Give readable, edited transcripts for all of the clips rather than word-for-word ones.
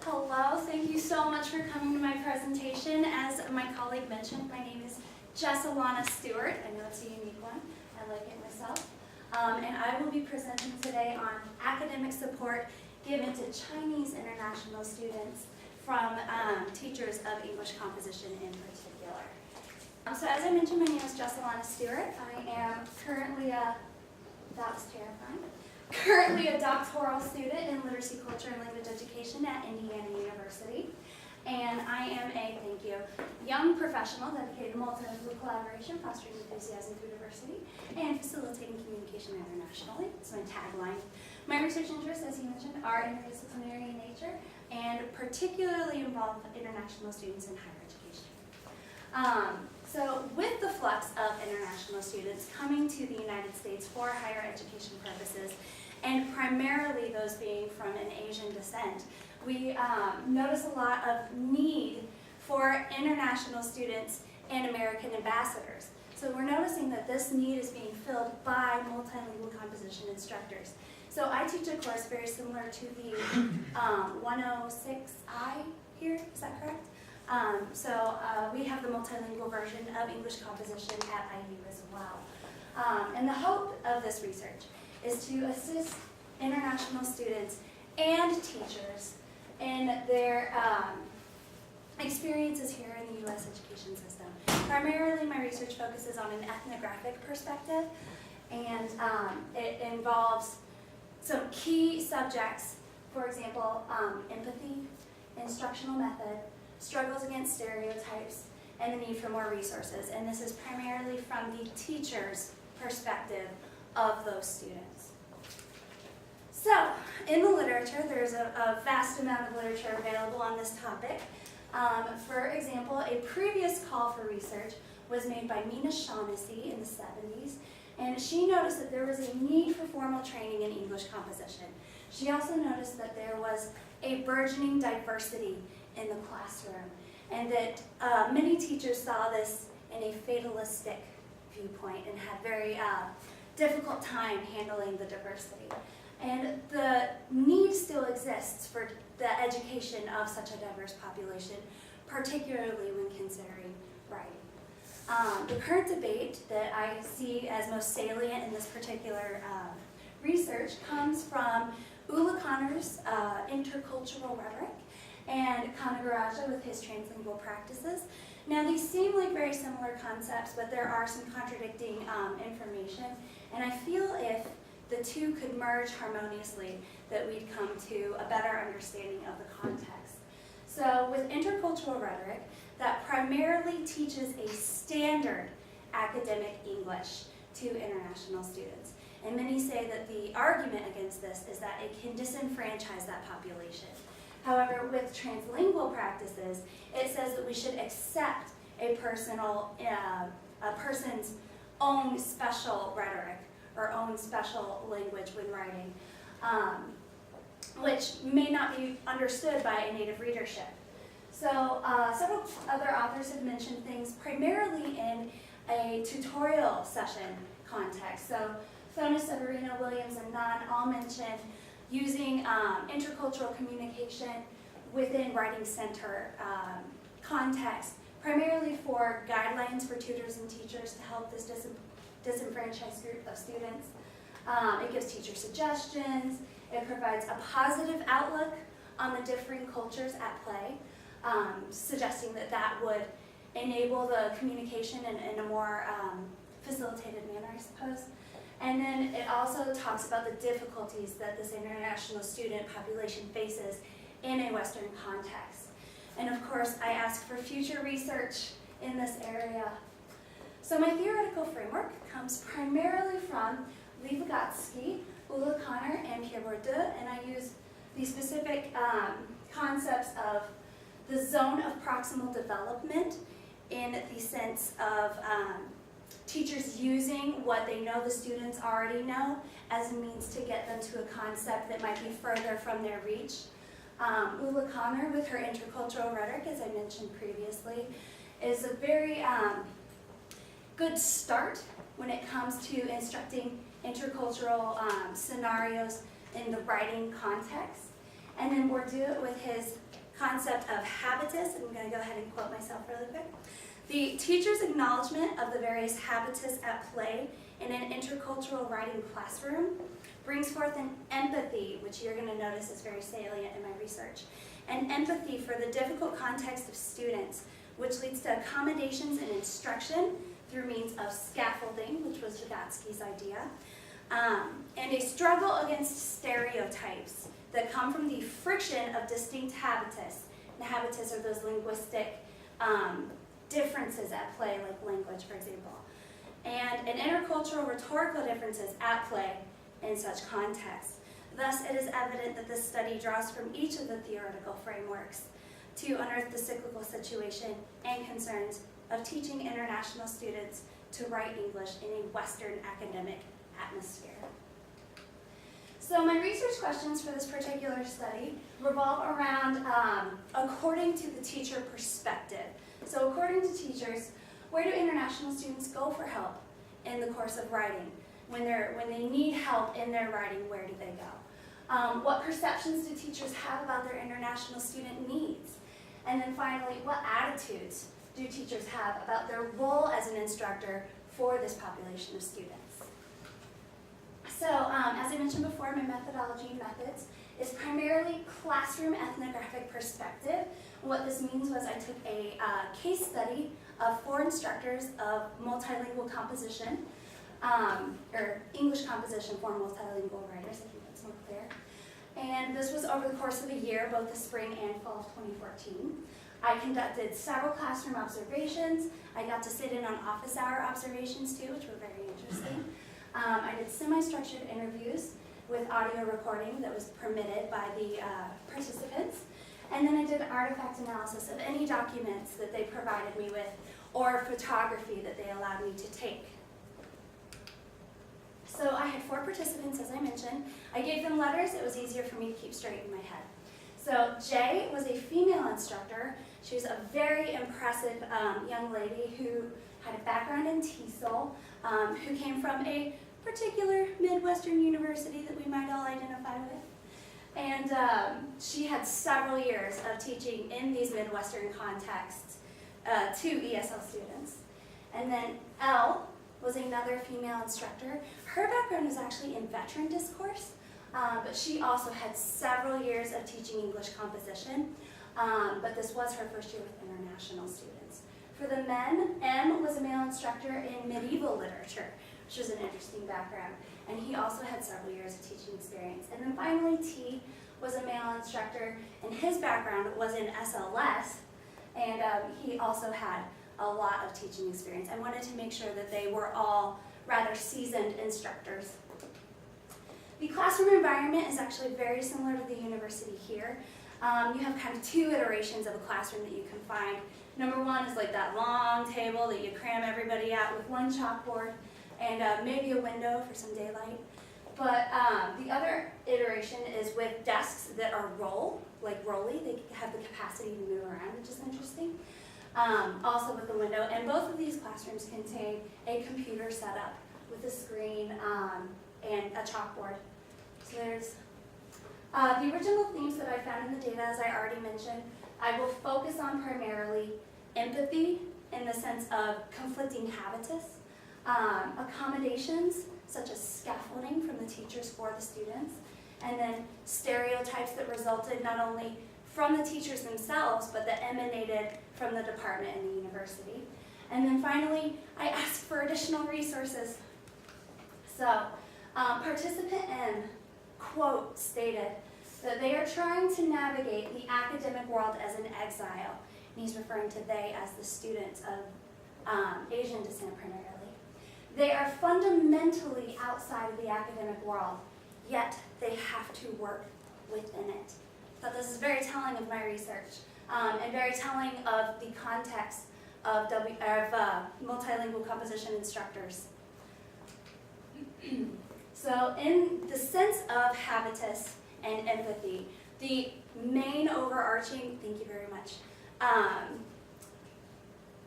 Hello, thank you so much for coming to my presentation. As my colleague mentioned, my name is Jessalana Stewart. I know it's a unique one. I like it myself. And I will be presenting today on academic support given to Chinese international students from teachers of English composition in particular. So as I mentioned, my name is Jessalana Stewart. I am currently that was terrifying. Currently a doctoral student in literacy, culture, and language education at Indiana University. And I am a, thank you, young professional dedicated to multilingual collaboration, fostering enthusiasm through diversity, and facilitating communication internationally. That's my tagline. My research interests, as you mentioned, are interdisciplinary in nature and particularly involve international students in higher education. So with the flux of international students coming to the United States for higher education purposes, and primarily those being from an Asian descent, we notice a lot of need for international students and American ambassadors. So we're noticing that this need is being filled by multilingual composition instructors. So I teach a course very similar to the 106I here, is that correct? We have the multilingual version of English composition at IU as well. And the hope of this research is to assist international students and teachers in their experiences here in the U.S. education system. Primarily, my research focuses on an ethnographic perspective, and it involves some key subjects, for example, empathy, instructional method, struggles against stereotypes, and the need for more resources. And this is primarily from the teacher's perspective of those students. So, in the literature, there's a vast amount of literature available on this topic. For example, a previous call for research was made by Mina Shaughnessy in the 70s, and she noticed that there was a need for formal training in English composition. She also noticed that there was a burgeoning diversity in the classroom, and that many teachers saw this in a fatalistic viewpoint and had very difficult time handling the diversity. And the need still exists for the education of such a diverse population, particularly when considering writing. The current debate that I see as most salient in this particular research comes from Ula Connor's intercultural rhetoric and Kanagaraja with his translingual practices. Now these seem like very similar concepts, but there are some contradicting information, and I feel if the two could merge harmoniously that we'd come to a better understanding of the context. So with intercultural rhetoric, that primarily teaches a standard academic English to international students. And many say that the argument against this is that it can disenfranchise that population. However, with translingual practices, it says that we should accept a person's own special rhetoric or own special language when writing, which may not be understood by a native readership. So several other authors have mentioned things primarily in a tutorial session context. So Fiona Severino, Williams, and Nunn all mentioned using intercultural communication within writing center context, primarily for guidelines for tutors and teachers to help this disenfranchised group of students. It gives teacher suggestions. It provides a positive outlook on the differing cultures at play, suggesting that that would enable the communication in a more facilitated manner, I suppose. And then it also talks about the difficulties that this international student population faces in a Western context. And of course, I ask for future research in this area. So my theoretical framework comes primarily from Lee Vygotsky, Ula Connor, and Pierre Bourdieu, and I use the specific concepts of the zone of proximal development in the sense of teachers using what they know the students already know as a means to get them to a concept that might be further from their reach. Ula Connor, with her intercultural rhetoric, as I mentioned previously, is a very good start when it comes to instructing intercultural scenarios in the writing context. And then Bourdieu with his concept of habitus, and I'm going to go ahead and quote myself really quick. The teacher's acknowledgement of the various habitus at play in an intercultural writing classroom brings forth an empathy, which you're going to notice is very salient in my research, an empathy for the difficult context of students, which leads to accommodations in instruction through means of scaffolding, which was Vygotsky's idea, and a struggle against stereotypes that come from the friction of distinct habitus. And habitus are those linguistic differences at play, like language, for example, and an intercultural rhetorical differences at play in such contexts. Thus, it is evident that this study draws from each of the theoretical frameworks to unearth the cyclical situation and concerns of teaching international students to write English in a Western academic atmosphere. So my research questions for this particular study revolve around according to the teacher perspective. So according to teachers, where do international students go for help in the course of writing? When they need help in their writing, where do they go? What perceptions do teachers have about their international student needs? And then finally, what attitudes do teachers have about their role as an instructor for this population of students? So, as I mentioned before, my methodology and methods is primarily classroom ethnographic perspective. What this means was I took a case study of 4 instructors of multilingual composition, or English composition for multilingual writers, I think that's more clear. And this was over the course of a year, both the spring and fall of 2014. I conducted several classroom observations. I got to sit in on office hour observations too, which were very interesting. I did semi-structured interviews with audio recording that was permitted by the participants. And then I did artifact analysis of any documents that they provided me with or photography that they allowed me to take. So I had 4 participants, as I mentioned. I gave them letters. It was easier for me to keep straight in my head. So Jay was a female instructor. She was a very impressive young lady who had a background in TESOL, who came from a particular Midwestern university that we might all identify with. And she had several years of teaching in these Midwestern contexts to ESL students. And then Elle was another female instructor. Her background was actually in veteran discourse, but she also had several years of teaching English composition, but this was her first year with international students. For the men, M was a male instructor in medieval literature, which was an interesting background, and he also had several years of teaching experience. And then finally, T was a male instructor, and his background was in SLS, and he also had a lot of teaching experience. I wanted to make sure that they were all rather seasoned instructors. The classroom environment is actually very similar to the university here. You have kind of 2 iterations of a classroom that you can find. Number 1 is like that long table that you cram everybody at with 1 chalkboard and maybe a window for some daylight. But the other iteration is with desks that are rolly. They have the capacity to move around, which is interesting. Also with the window. And both of these classrooms contain a computer setup with a screen and a chalkboard. So there's the original themes that I found in the data, as I already mentioned. I will focus on primarily empathy in the sense of conflicting habitus, accommodations such as scaffolding from the teachers for the students, and then stereotypes that resulted not only from the teachers themselves, but that emanated from the department and the university. And then finally, I asked for additional resources. So, participant N, quote, stated that they are trying to navigate the academic world as an exile. And he's referring to they as the students of Asian descent primarily. They are fundamentally outside of the academic world, yet they have to work within it. I thought this is very telling of my research and very telling of the context of multilingual composition instructors. So in the sense of habitus and empathy, the main overarching, thank you very much,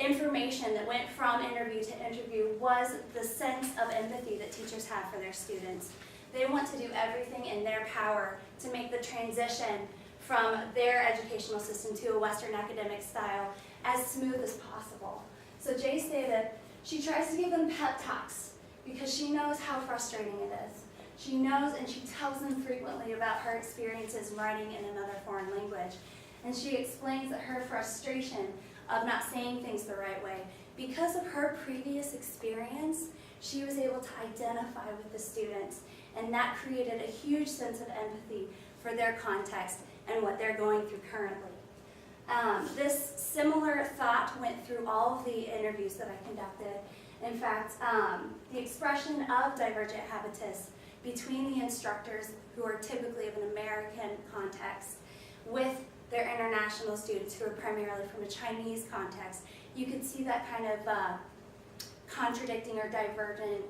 information that went from interview to interview was the sense of empathy that teachers have for their students. They want to do everything in their power to make the transition from their educational system to a Western academic style as smooth as possible. So Jay stated, she tries to give them pep talks because she knows how frustrating it is. She knows and she tells them frequently about her experiences writing in another foreign language. And she explains that her frustration of not saying things the right way, because of her previous experience, she was able to identify with the students, and that created a huge sense of empathy for their context and what they're going through currently. This similar thought went through all of the interviews that I conducted. In fact, the expression of divergent habitus between the instructors who are typically of an American context with their international students who are primarily from a Chinese context, you could see that kind of contradicting or divergent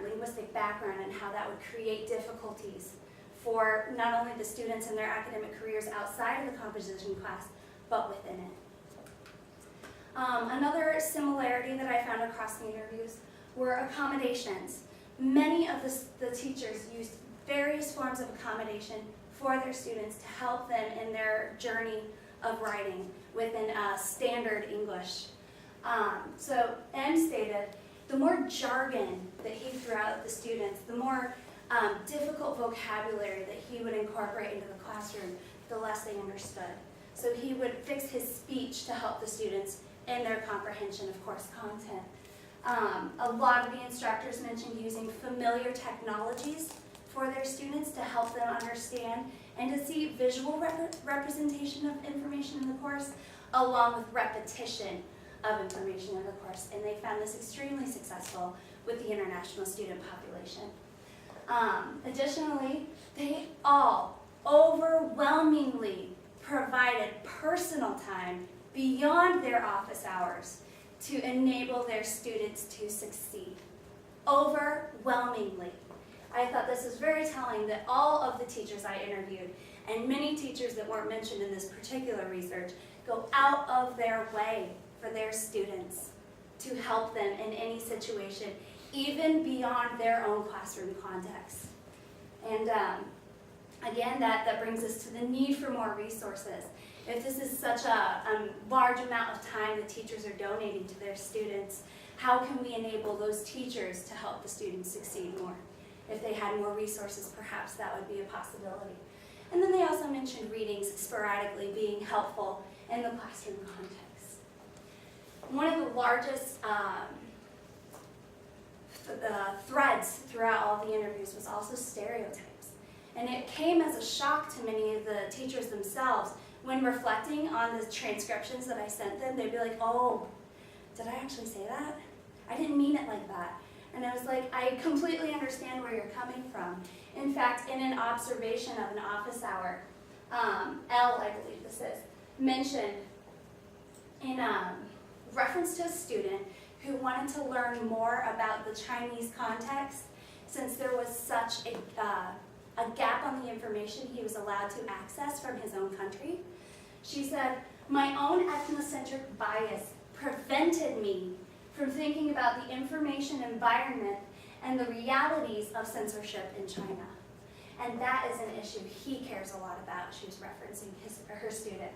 linguistic background, and how that would create difficulties for not only the students in their academic careers outside of the composition class, but within it. Another similarity that I found across the interviews were accommodations. Many of the teachers used various forms of accommodation for their students to help them in their journey of writing within standard English. So M stated, the more jargon that he threw out at the students, the more difficult vocabulary that he would incorporate into the classroom, the less they understood. So he would fix his speech to help the students in their comprehension of course content. A lot of the instructors mentioned using familiar technologies for their students to help them understand and to see visual representation of information in the course, along with repetition of information in the course. And they found this extremely successful with the international student population. Additionally, they all overwhelmingly provided personal time beyond their office hours to enable their students to succeed. Overwhelmingly. I thought this was very telling that all of the teachers I interviewed, and many teachers that weren't mentioned in this particular research, go out of their way for their students to help them in any situation, even beyond their own classroom context. And again, that brings us to the need for more resources. If this is such a large amount of time the teachers are donating to their students, how can we enable those teachers to help the students succeed more? If they had more resources, perhaps that would be a possibility. And then they also mentioned readings sporadically being helpful in the classroom context. One of the largest threads throughout all the interviews was also stereotypes. And it came as a shock to many of the teachers themselves when reflecting on the transcriptions that I sent them. They'd be like, oh, did I actually say that? I didn't mean it like that. And I was like, I completely understand where you're coming from. In fact, in an observation of an office hour, L, I believe this is, mentioned in reference to a student who wanted to learn more about the Chinese context, since there was such a gap on the information he was allowed to access from his own country. She said, my own ethnocentric bias prevented me from thinking about the information environment and the realities of censorship in China. And that is an issue he cares a lot about. She was referencing her student.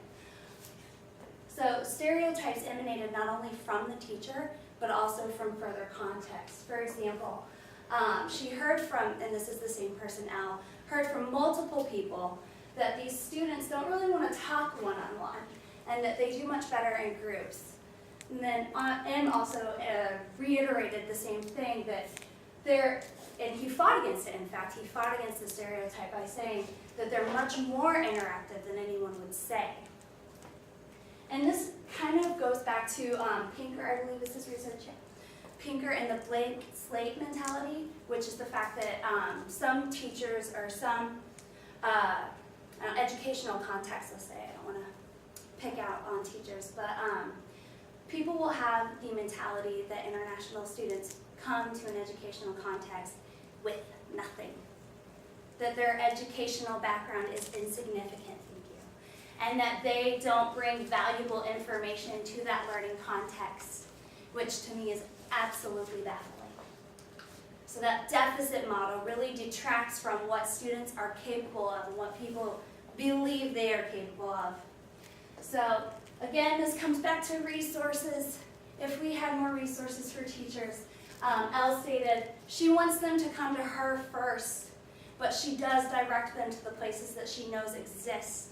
So stereotypes emanated not only from the teacher, but also from further context. For example, she heard from, and this is the same person, Al, heard from multiple people that these students don't really want to talk one-on-one, and that they do much better in groups. And then M also reiterated the same thing, that and he fought against it, in fact. He fought against the stereotype by saying that they're much more interactive than anyone would say. And this kind of goes back to Pinker, I believe this is research, Pinker and the blank slate mentality, which is the fact that some teachers or some educational contexts, let's say, I don't want to pick out on teachers, but people will have the mentality that international students come to an educational context with nothing, that their educational background is insignificant, and that they don't bring valuable information to that learning context, which to me is absolutely baffling. So that deficit model really detracts from what students are capable of and what people believe they are capable of. So again, this comes back to resources. If we had more resources for teachers, Elle stated she wants them to come to her first, but she does direct them to the places that she knows exist.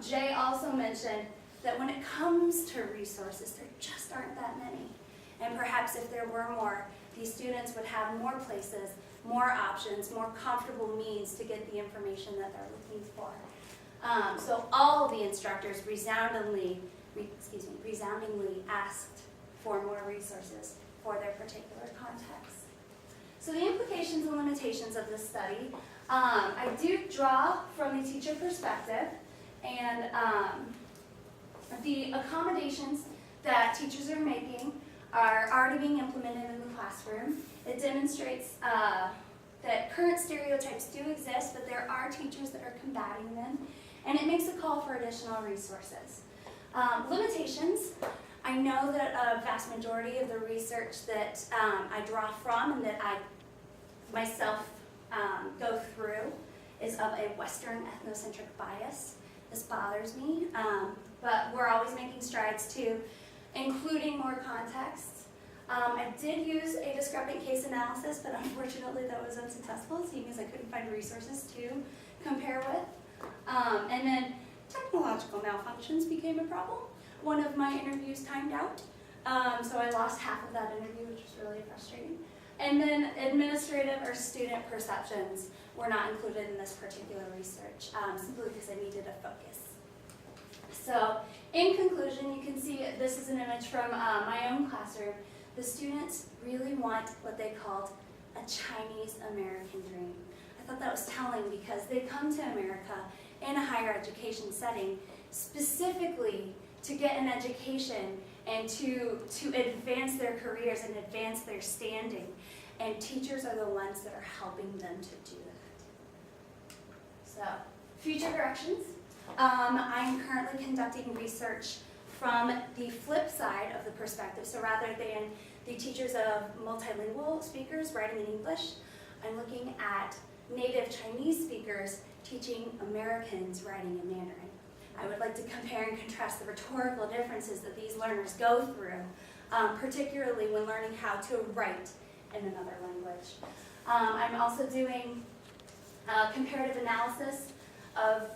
Jay also mentioned that when it comes to resources, there just aren't that many. And perhaps if there were more, these students would have more places, more options, more comfortable means to get the information that they're looking for. So all of the instructors resoundingly asked for more resources for their particular context. So the implications and limitations of this study, I do draw from the teacher perspective, and the accommodations that teachers are making are already being implemented in the classroom. It demonstrates that current stereotypes do exist, but there are teachers that are combating them, and it makes a call for additional resources. Limitations, I know that a vast majority of the research that I draw from and that I myself go through is of a Western ethnocentric bias. This bothers me, but we're always making strides to including more context. I did use a discrepant case analysis, but unfortunately that was unsuccessful, seeing as I couldn't find resources to compare with. And then technological malfunctions became a problem. One of my interviews timed out, so I lost half of that interview, which was really frustrating. And then administrative or student perceptions were not included in this particular research, simply because I needed a focus. So in conclusion, you can see this is an image from my own classroom. The students really want what they called a Chinese American dream. I thought that was telling because they come to America in a higher education setting specifically to get an education and to advance their careers and advance their standing. And teachers are the ones that are helping them to do that. So, future directions. I'm currently conducting research from the flip side of the perspective. So rather than the teachers of multilingual speakers writing in English, I'm looking at native Chinese speakers teaching Americans writing in Mandarin. I would like to compare and contrast the rhetorical differences that these learners go through, particularly when learning how to write in another language. I'm also doing comparative analysis of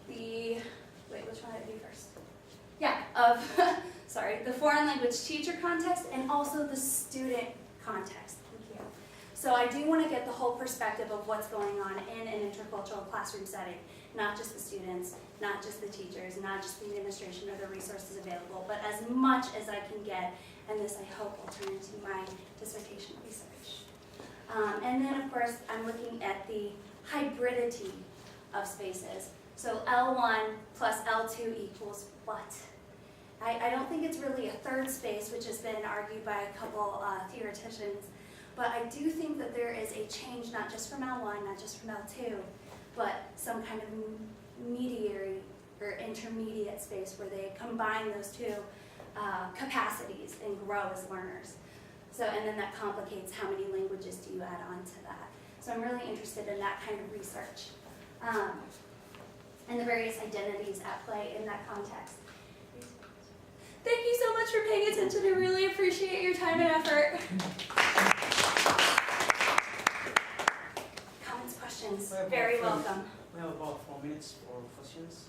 the, which one did I do first? Yeah, of, sorry, the foreign language teacher context and also the student context. Thank you. So I do want to get the whole perspective of what's going on in an intercultural classroom setting, not just the students, not just the teachers, not just the administration or the resources available, but as much as I can get, and this I hope will turn into my dissertation research. And then of course I'm looking at the hybridity of spaces. So L1 plus L2 equals what? I don't think it's really a third space, which has been argued by a couple theoreticians, but I do think that there is a change not just from L1, not just from L2, but some kind of mediary or intermediate space where they combine those two capacities and grow as learners. So, and then that complicates how many languages do you add on to that. So I'm really interested in that kind of research and the various identities at play in that context. Thank you so much for paying attention. I really appreciate your time and effort. Comments, questions? Very welcome. We have about 4 minutes for questions.